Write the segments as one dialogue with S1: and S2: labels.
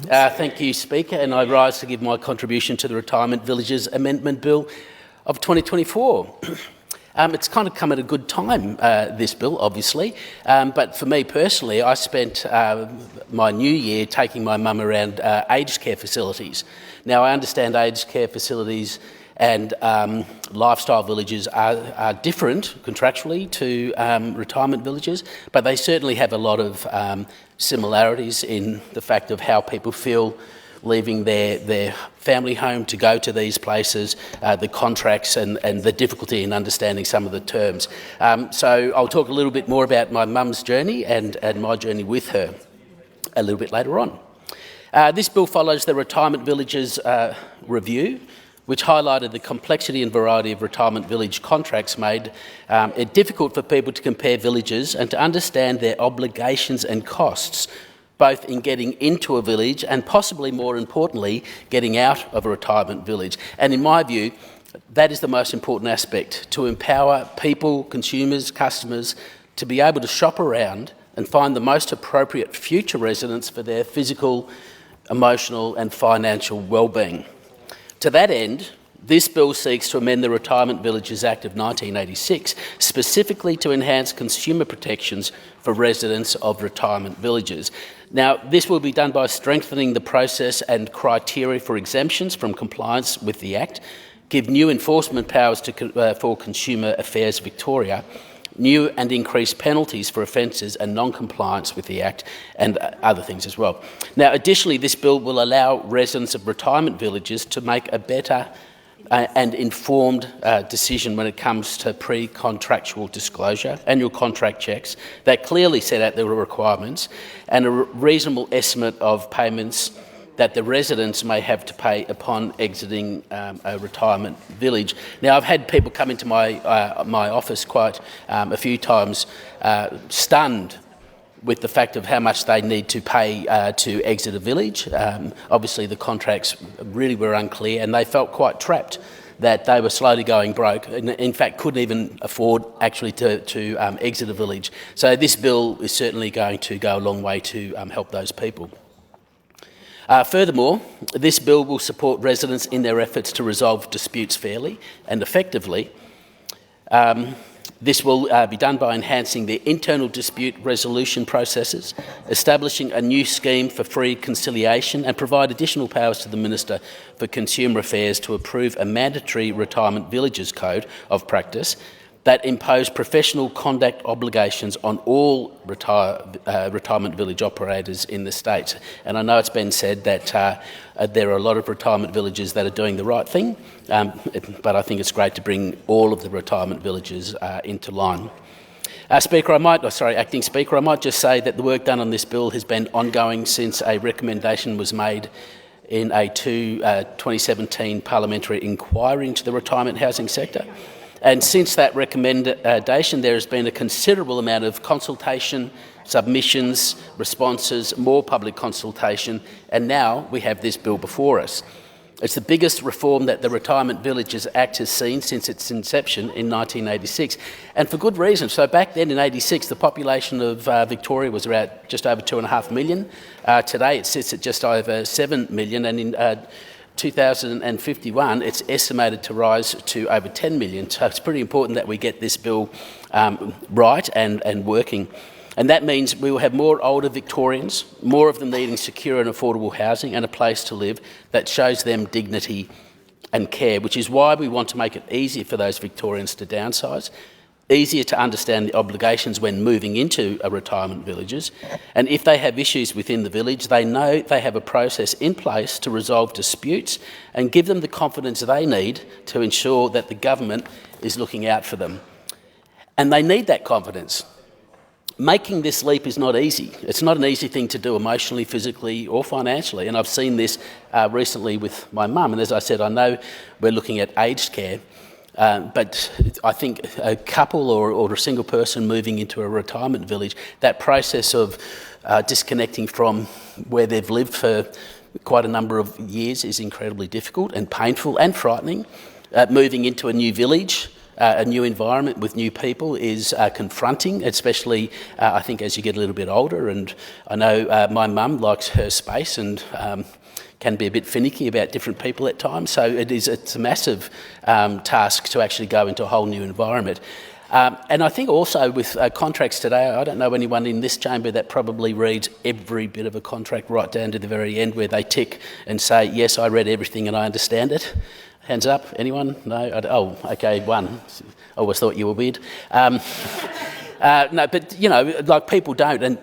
S1: Thank you, Speaker, and I rise to give my contribution to the Retirement Villages Amendment Bill of 2024. It's kind of come at a good time, this bill, obviously, but for me personally, I spent my new year taking my mum around aged care facilities. Now, I understand aged care facilities and lifestyle villages are different contractually to retirement villages, but they certainly have a lot of similarities in the fact of how people feel leaving their family home to go to these places, the contracts and the difficulty in understanding some of the terms. So I'll talk a little bit more about my mum's journey and my journey with her a little bit later on. This bill follows the Retirement Villages review, which highlighted the complexity and variety of retirement village contracts made it difficult for people to compare villages and to understand their obligations and costs, both in getting into a village and possibly more importantly, getting out of a retirement village. And in my view, that is the most important aspect, to empower people, consumers, customers, to be able to shop around and find the most appropriate future residence for their physical, emotional and financial well-being. To that end, this bill seeks to amend the Retirement Villages Act of 1986, specifically to enhance consumer protections for residents of retirement villages. Now, this will be done by strengthening the process and criteria for exemptions from compliance with the Act, give new enforcement powers for Consumer Affairs Victoria, new and increased penalties for offences and non-compliance with the Act, and other things as well. Now, additionally, this bill will allow residents of retirement villages to make a better and informed decision when it comes to pre-contractual disclosure, annual contract checks that clearly set out the requirements, and a reasonable estimate of payments that the residents may have to pay upon exiting a retirement village. Now, I've had people come into my office quite a few times stunned with the fact of how much they need to pay to exit a village. Obviously, the contracts really were unclear and they felt quite trapped that they were slowly going broke and in fact couldn't even afford actually to exit a village. So this bill is certainly going to go a long way to help those people. Furthermore, this bill will support residents in their efforts to resolve disputes fairly and effectively. This will be done by enhancing their internal dispute resolution processes, establishing a new scheme for free conciliation and provide additional powers to the Minister for Consumer Affairs to approve a mandatory retirement villages code of practice that impose professional conduct obligations on all retirement village operators in the state. And I know it's been said that there are a lot of retirement villages that are doing the right thing, but I think it's great to bring all of the retirement villages into line. Acting Speaker, I might just say that the work done on this bill has been ongoing since a recommendation was made in a 2017 parliamentary inquiry into the retirement housing sector. And since that recommendation, there has been a considerable amount of consultation, submissions, responses, more public consultation, and now we have this bill before us. It's the biggest reform that the Retirement Villages Act has seen since its inception in 1986, and for good reason. So back then in 86, the population of Victoria was around just over 2.5 million. Today it sits at just over 7 million, and in 2051, it's estimated to rise to over 10 million. So it's pretty important that we get this bill right and working. And that means we will have more older Victorians, more of them needing secure and affordable housing and a place to live that shows them dignity and care, which is why we want to make it easier for those Victorians to downsize, easier to understand the obligations when moving into a retirement villages, and if they have issues within the village, they know they have a process in place to resolve disputes and give them the confidence they need to ensure that the government is looking out for them. And they need that confidence. Making this leap is not easy. It's not an easy thing to do emotionally, physically or financially, and I've seen this recently with my mum, and as I said, I know we're looking at aged care, but I think a couple or a single person moving into a retirement village, that process of disconnecting from where they've lived for quite a number of years is incredibly difficult and painful and frightening. Moving into a new village, a new environment with new people is confronting, especially I think as you get a little bit older. And I know my mum likes her space and can be a bit finicky about different people at times. So it's a massive task to actually go into a whole new environment. And I think also with contracts today, I don't know anyone in this chamber that probably reads every bit of a contract right down to the very end where they tick and say, yes, I read everything and I understand it. Hands up, anyone? No? Oh, okay, one. I always thought you were weird. No, but, you know, like people don't. And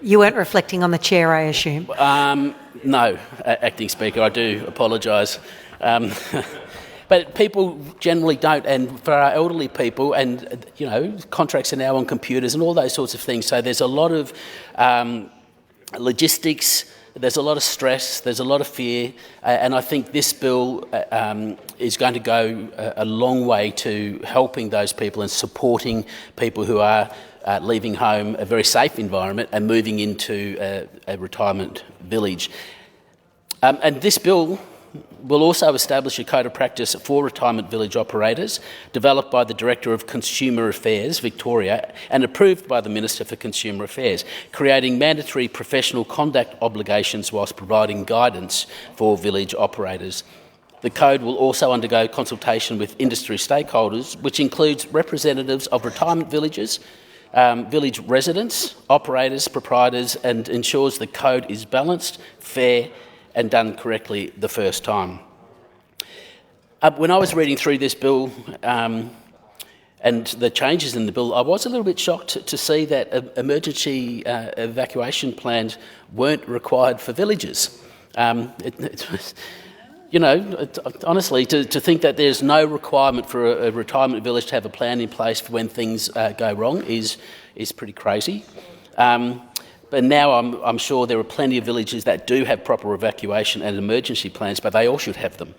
S2: you weren't reflecting on the chair, I assume?
S1: No, Acting Speaker, I do apologise. But people generally don't, and for our elderly people, and you know, contracts are now on computers and all those sorts of things. So there's a lot of logistics, there's a lot of stress, there's a lot of fear, and I think this bill is going to go a long way to helping those people and supporting people who are leaving home a very safe environment and moving into a retirement village. And this bill will also establish a code of practice for retirement village operators, developed by the Director of Consumer Affairs, Victoria, and approved by the Minister for Consumer Affairs, creating mandatory professional conduct obligations whilst providing guidance for village operators. The code will also undergo consultation with industry stakeholders, which includes representatives of retirement villages, village residents, operators, proprietors, and ensures the code is balanced, fair, and done correctly the first time. When I was reading through this bill and the changes in the bill, I was a little bit shocked to see that emergency evacuation plans weren't required for villages. You know, honestly, to think that there's no requirement for a retirement village to have a plan in place for when things go wrong is pretty crazy. But now I'm sure there are plenty of villages that do have proper evacuation and emergency plans, but they all should have them.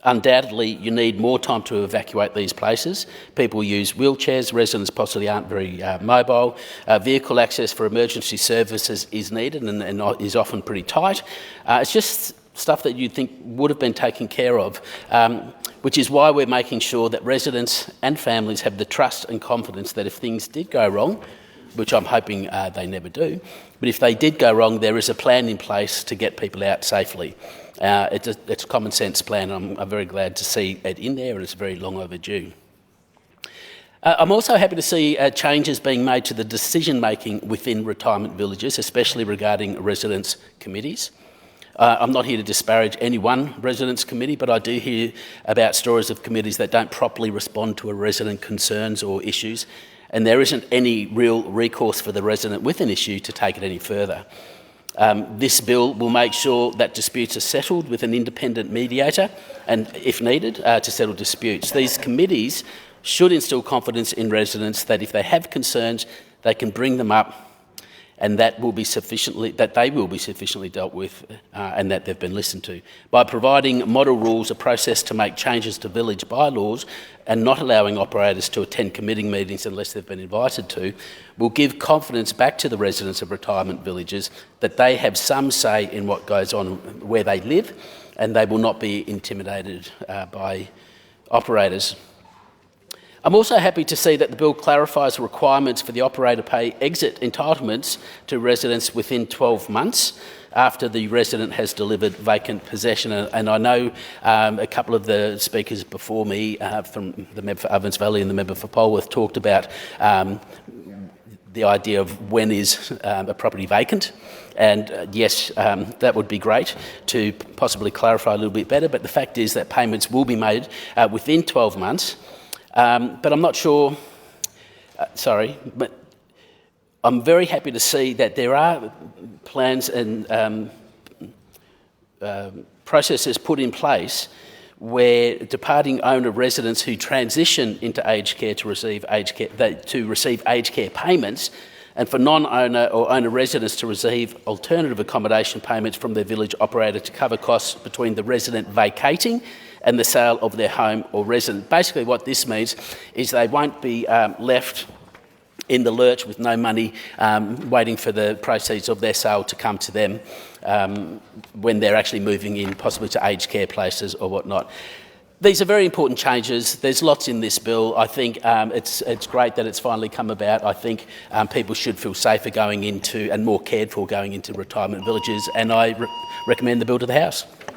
S1: Undoubtedly, you need more time to evacuate these places. People use wheelchairs, residents possibly aren't very mobile. Vehicle access for emergency services is needed and is often pretty tight. It's just stuff that you'd think would have been taken care of, which is why we're making sure that residents and families have the trust and confidence that if things did go wrong, which I'm hoping they never do, but if they did go wrong, there is a plan in place to get people out safely. It's a common sense plan. I'm very glad to see it in there, and it's very long overdue. I'm also happy to see changes being made to the decision-making within retirement villages, especially regarding residents' committees. I'm not here to disparage any one residents' committee, but I do hear about stories of committees that don't properly respond to a resident concerns or issues, and there isn't any real recourse for the resident with an issue to take it any further. This bill will make sure that disputes are settled with an independent mediator and, if needed, to settle disputes. These committees should instil confidence in residents that if they have concerns, they can bring them up and that they will be sufficiently dealt with and that they've been listened to. By providing model rules, a process to make changes to village bylaws and not allowing operators to attend committee meetings unless they've been invited to, will give confidence back to the residents of retirement villages that they have some say in what goes on where they live, and they will not be intimidated by operators. I'm also happy to see that the bill clarifies requirements for the operator pay exit entitlements to residents within 12 months after the resident has delivered vacant possession. And I know a couple of the speakers before me from the member for Ovens Valley and the member for Polwarth talked about the idea of when is a property vacant. And yes, that would be great to possibly clarify a little bit better, but the fact is that payments will be made within 12 months. But I'm not sure, but I'm very happy to see that there are plans and processes put in place where departing owner residents who transition into aged care to receive aged care payments, and for non-owner or owner residents to receive alternative accommodation payments from their village operator to cover costs between the resident vacating and the sale of their home or residence. Basically what this means is they won't be left in the lurch with no money waiting for the proceeds of their sale to come to them when they're actually moving in, possibly to aged care places or whatnot. These are very important changes. There's lots in this bill. I think it's great that it's finally come about. I think people should feel safer going into and more cared for going into retirement villages, and I recommend the bill to the House.